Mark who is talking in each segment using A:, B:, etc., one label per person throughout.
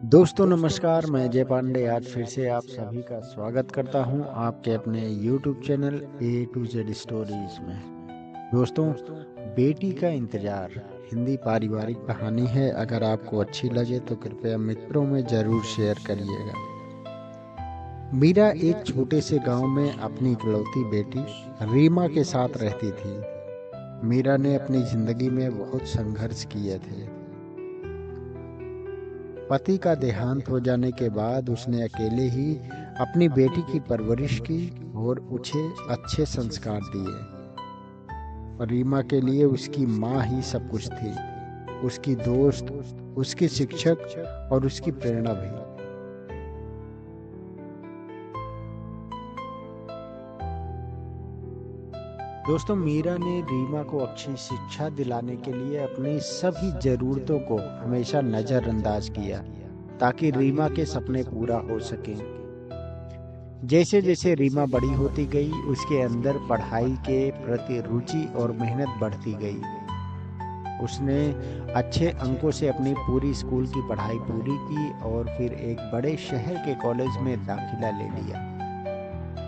A: दोस्तों नमस्कार, मैं अजय पांडे आज फिर से आप सभी का स्वागत करता हूं आपके अपने YouTube channel A to Z stories में। दोस्तों, बेटी का इंतजार हिंदी पारिवारिक कहानी है। अगर आपको अच्छी लगे तो कृपया मित्रों में ज़रूर शेयर करिएगा। मीरा एक छोटे से गांव में अपनी इकलौती बेटी रीमा के साथ रहती थी। मीरा ने अपनी ज़िंदगी में बहुत संघर्ष किए थे। पति का देहांत हो जाने के बाद उसने अकेले ही अपनी बेटी की परवरिश की और उसे अच्छे संस्कार दिए। रीमा के लिए उसकी माँ ही सब कुछ थी, उसकी दोस्त, उसकी शिक्षक और उसकी प्रेरणा भी। दोस्तों, मीरा ने रीमा को अच्छी शिक्षा दिलाने के लिए अपनी सभी जरूरतों को हमेशा नजरअंदाज किया ताकि रीमा के सपने पूरा हो सकें। जैसे जैसे रीमा बड़ी होती गई, उसके अंदर पढ़ाई के प्रति रुचि और मेहनत बढ़ती गई। उसने अच्छे अंकों से अपनी पूरी स्कूल की पढ़ाई पूरी की और फिर एक बड़े शहर के कॉलेज में दाखिला ले लिया।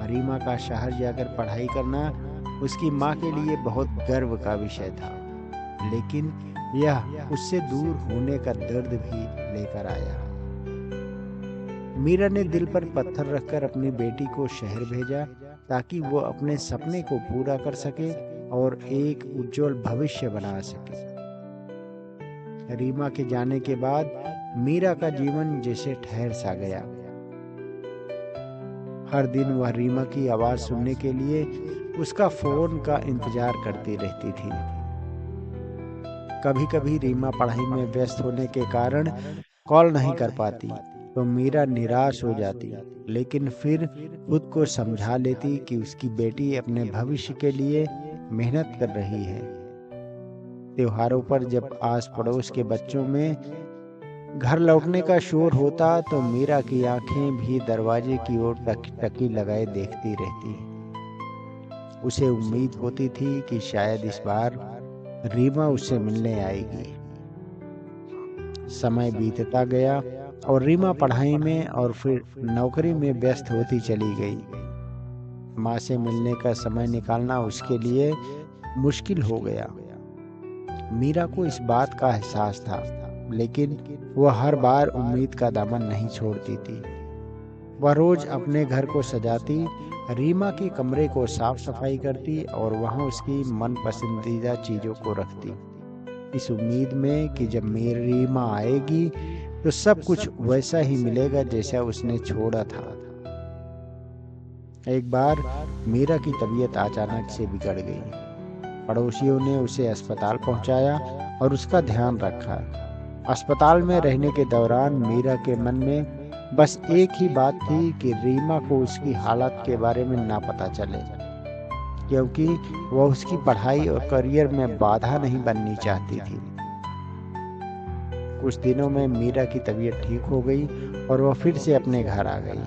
A: रीमा का शहर जाकर पढ़ाई करना उसकी माँ के लिए बहुत गर्व का विषय था, लेकिन यह उससे दूर होने का दर्द भी लेकर आया। मीरा ने दिल पर पत्थर रखकर अपनी बेटी को शहर भेजा ताकि वो अपने सपने को पूरा कर सके और एक उज्जवल भविष्य बना सके। रीमा के जाने के बाद मीरा का जीवन जैसे ठहर सा गया। हर दिन वह रीमा की आवाज सुनने के लिए उसका फोन का इंतजार करती रहती थी। कभी कभी रीमा पढ़ाई में व्यस्त होने के कारण कॉल नहीं कर पाती तो मीरा निराश हो जाती, लेकिन फिर खुद को समझा लेती कि उसकी बेटी अपने भविष्य के लिए मेहनत कर रही है। त्योहारों पर जब आस पड़ोस के बच्चों में घर लौटने का शोर होता तो मीरा की आंखें भी दरवाजे की ओर टकी लगाए देखती रहती। उसे उम्मीद होती थी कि शायद इस बार रीमा उससे मिलने आएगी। समय बीतता गया और रीमा पढ़ाई में और फिर नौकरी में व्यस्त होती चली गई। माँ से मिलने का समय निकालना उसके लिए मुश्किल हो गया। मीरा को इस बात का एहसास था, लेकिन वह हर बार उम्मीद का दामन नहीं छोड़ती थी। वह रोज अपने घर को सजाती, रीमा के कमरे को साफ सफाई करती और वहां उसकी मन पसंदीदा चीजों को रखती, इस उम्मीद में कि जब मेरी रीमा आएगी तो सब कुछ वैसा ही मिलेगा जैसा उसने छोड़ा था। एक बार मीरा की तबीयत अचानक से बिगड़ गई। पड़ोसियों ने उसे अस्पताल पहुंचाया और उसका ध्यान रखा। अस्पताल में रहने के दौरान मीरा के मन में बस एक ही बात थी कि रीमा को उसकी हालत के बारे में ना पता चले, क्योंकि वह उसकी पढ़ाई और करियर में बाधा नहीं बननी चाहती थी। कुछ दिनों में मीरा की तबीयत ठीक हो गई और वह फिर से अपने घर आ गई,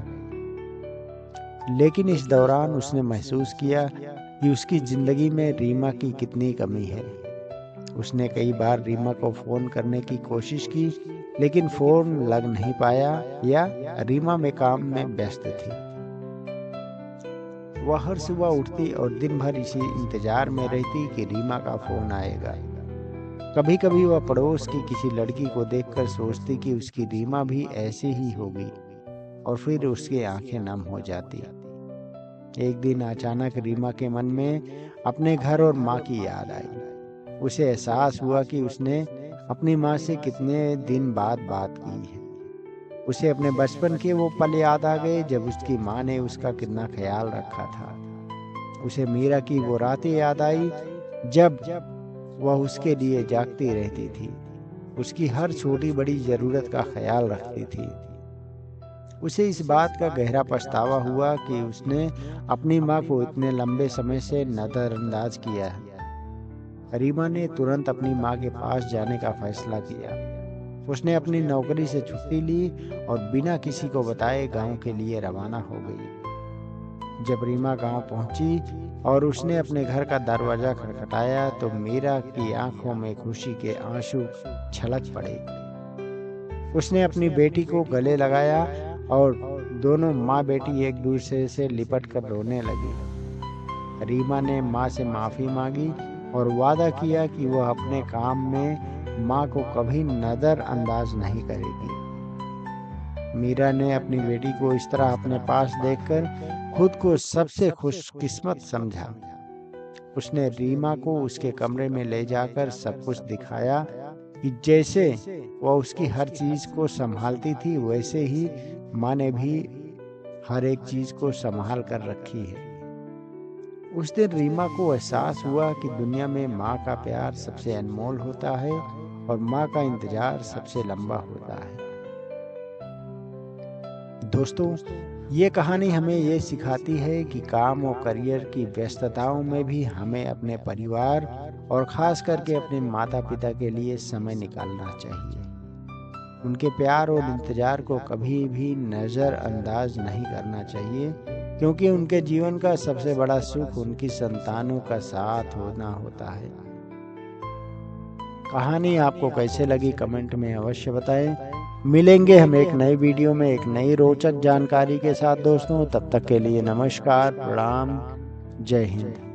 A: लेकिन इस दौरान उसने महसूस किया कि उसकी जिंदगी में रीमा की कितनी कमी है। उसने कई बार रीमा को फोन करने की कोशिश की, लेकिन फोन लग नहीं पाया या रीमा में काम में व्यस्त थी। वह हर सुबह उठती और दिन भर इसी इंतजार में रहती कि रीमा का फोन आएगा। कभी कभी वह पड़ोस की किसी लड़की को देखकर सोचती कि उसकी रीमा भी ऐसे ही होगी और फिर उसकी आंखें नम हो जाती। एक दिन अचानक रीमा के मन में अपने घर और माँ की याद आई। उसे एहसास हुआ कि उसने अपनी माँ से कितने दिन बाद बात की है। उसे अपने बचपन के वो पल याद आ गए जब उसकी माँ ने उसका कितना ख्याल रखा था। उसे मीरा की वो रातें याद आई जब वह उसके लिए जागती रहती थी, उसकी हर छोटी बड़ी जरूरत का ख्याल रखती थी। उसे इस बात का गहरा पछतावा हुआ कि उसने अपनी माँ को इतने लंबे समय से नजरअंदाज किया है। रीमा ने तुरंत अपनी माँ के पास जाने का फैसला किया। उसने अपनी नौकरी से छुट्टी ली और बिना किसी को बताए गांव के लिए रवाना हो गई। जब रीमा गांव पहुंची और उसने अपने घर का दरवाजा खटखटाया तो मीरा की आंखों में खुशी के आंसू छलक पड़े। उसने अपनी बेटी को गले लगाया और दोनों माँ बेटी एक दूसरे से लिपट कर रोने लगी। रीमा ने माँ से माफ़ी मांगी और वादा किया कि वह अपने काम में माँ को कभी नज़रअंदाज नहीं करेगी। मीरा ने अपनी बेटी को इस तरह अपने पास देखकर खुद को सबसे खुशकिस्मत समझा। उसने रीमा को उसके कमरे में ले जाकर सब कुछ दिखाया कि जैसे वह उसकी हर चीज को संभालती थी, वैसे ही माँ ने भी हर एक चीज को संभाल कर रखी है। उस दिन रीमा को एहसास हुआ कि दुनिया में माँ का प्यार सबसे अनमोल होता है और माँ का इंतजार सबसे लंबा होता है। दोस्तों, ये कहानी हमें ये सिखाती है कि काम और करियर की व्यस्तताओं में भी हमें अपने परिवार और खास करके अपने माता पिता के लिए समय निकालना चाहिए। उनके प्यार और इंतजार को कभी भी नज़रअंदाज नहीं करना चाहिए, क्योंकि उनके जीवन का सबसे बड़ा सुख उनकी संतानों का साथ होना होता है। कहानी आपको कैसे लगी कमेंट में अवश्य बताएं। मिलेंगे हम एक नई वीडियो में एक नई रोचक जानकारी के साथ दोस्तों। तब तक के लिए नमस्कार, प्रणाम, जय हिंद।